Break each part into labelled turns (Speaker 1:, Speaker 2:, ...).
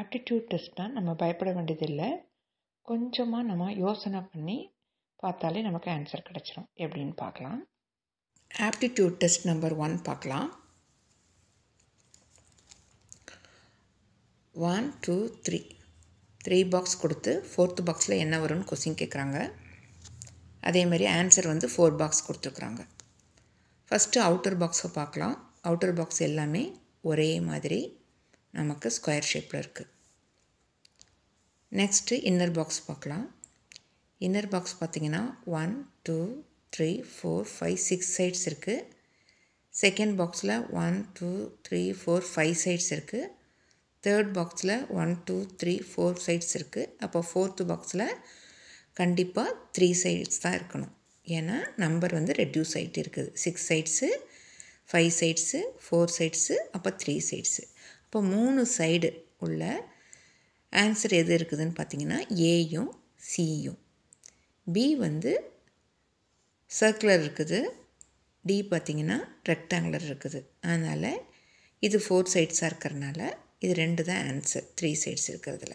Speaker 1: Aptitude டெஸ்ட்னால் நம்ம பயப்பட வேண்டியதில்லை. கொஞ்சமாக நம்ம யோசனை பண்ணி பார்த்தாலே நமக்கு ஆன்சர் கிடச்சிரும். எப்படின்னு பார்க்கலாம். ஆப்டிடியூட் டெஸ்ட் நம்பர் 1 பார்க்கலாம். 1 2 3 பாக்ஸ் கொடுத்து 4th பாக்ஸில் என்ன வரும்னு கொஸ்டின் கேட்குறாங்க. அதேமாதிரி ஆன்சர் 4 பாக்ஸ் கொடுத்துருக்குறாங்க. ஃபஸ்ட்டு அவுட்டர் பாக்ஸை பார்க்கலாம். அவுட்டர் பாக்ஸ் எல்லாமே ஒரே மாதிரி நமக்கு ஸ்கொயர் ஷேப்பில் இருக்குது. நெக்ஸ்ட்டு இன்னர் பாக்ஸ் பார்க்கலாம். இன்னர் பாக்ஸ் பார்த்திங்கன்னா 1 2 3 4 5 6 சைட்ஸ் இருக்குது. செகண்ட் பாக்ஸில் 1 2 3 4 5 சைட்ஸ் இருக்குது. தேர்ட் பாக்ஸில் 1 2 3 4 சைட்ஸ் இருக்குது. அப்போ 4th பாக்ஸில் கண்டிப்பாக 3 சைட்ஸ் தான் இருக்கணும். ஏன்னா நம்பர் ரெடியூஸ் ஆகிட்டு இருக்குது. 6 சைட்ஸு, 5 சைட்ஸு, 4 சைட்ஸு, அப்போ 3 சைட்ஸு. அப்போ 3 சைடு உள்ள ஆன்சர் எது இருக்குதுன்னு பார்த்தீங்கன்னா ஏயும் சியும். பி சர்க்குலர் இருக்குது, டி பார்த்திங்கன்னா ரெக்டாங்குலர் இருக்குது. அதனால் இது 4 சைட்ஸாக இருக்கிறதுனால இது 2 தான் ஆன்சர் 3 சைட்ஸ் இருக்கிறதுல.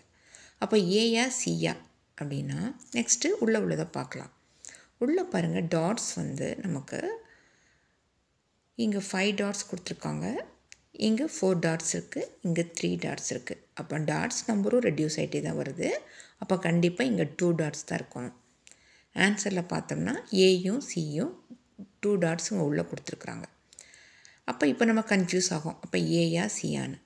Speaker 1: அப்போ ஏயா சியா அப்படின்னா நெக்ஸ்ட்டு உள்ளதை பார்க்கலாம். உள்ளே பாருங்கள், டாட்ஸ் நமக்கு இங்கே 5 டாட்ஸ் கொடுத்துருக்காங்க, இங்கே 4 டாட்ஸ் இருக்குது, இங்கே 3 டாட்ஸ் இருக்குது. அப்போ டாட்ஸ் நம்பரும் ரெடியூஸ் ஆகிட்டே தான் வருது. அப்போ கண்டிப்பாக இங்கே 2 டாட்ஸ் தான் இருக்கணும். ஆன்சரில் பார்த்தோம்னா ஏயும் சியும் 2 டாட்ஸுங்க உள்ளே கொடுத்துருக்குறாங்க. அப்போ இப்போ நம்ம கன்ஃபியூஸ் ஆகும், அப்போ ஏயா சியான்னு.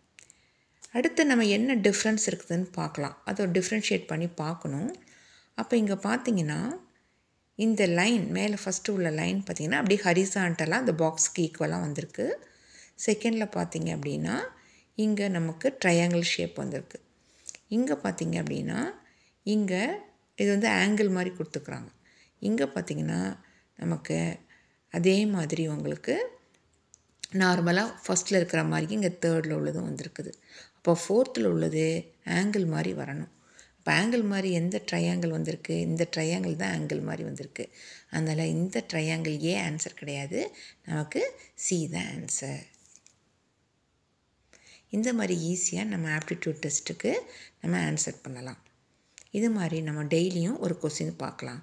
Speaker 1: அடுத்து நம்ம என்ன டிஃப்ரென்ஸ் இருக்குதுன்னு பார்க்கலாம். அதை டிஃப்ரென்ஷியேட் பண்ணி பார்க்கணும். அப்போ இங்கே பார்த்தீங்கன்னா இந்த லைன் மேலே ஃபஸ்ட்டு உள்ள லைன் பார்த்திங்கன்னா அப்படியே ஹரிசான்டலாக அந்த பாக்ஸுக்கு ஈக்குவலாக வந்திருக்கு. செகண்டில் பார்த்திங்க அப்படின்னா இங்கே நமக்கு ட்ரையாங்கிள் ஷேப் வந்திருக்கு. இங்கே பார்த்திங்க அப்படின்னா இங்கே இது ஆங்கிள் மாதிரி கொடுத்துக்குறாங்க. இங்கே பார்த்திங்கன்னா நமக்கு அதே மாதிரி உங்களுக்கு நார்மலாக ஃபஸ்ட்டில் இருக்கிற மாதிரி இங்கே தேர்டில் உள்ளதும் வந்திருக்குது. அப்போ 4th உள்ளது ஆங்கிள் மாதிரி வரணும். இப்போ ஆங்கிள் மாதிரி எந்த ட்ரையாங்கிள் வந்திருக்கு? இந்த ட்ரையாங்கிள் தான் ஆங்கிள் மாதிரி வந்திருக்கு. அதனால் இந்த ட்ரையாங்கிள் ஏ ஆன்சர் கிடையாது, நமக்கு சி தான் ஆன்சர். இந்த மாதிரி ஈஸியாக நம்ம ஆப்டிடியூட் டெஸ்ட்டுக்கு நம்ம ஆன்சர் பண்ணலாம். இது மாதிரி நம்ம டெய்லியும் ஒரு கொஸ்டின் பார்க்கலாம்.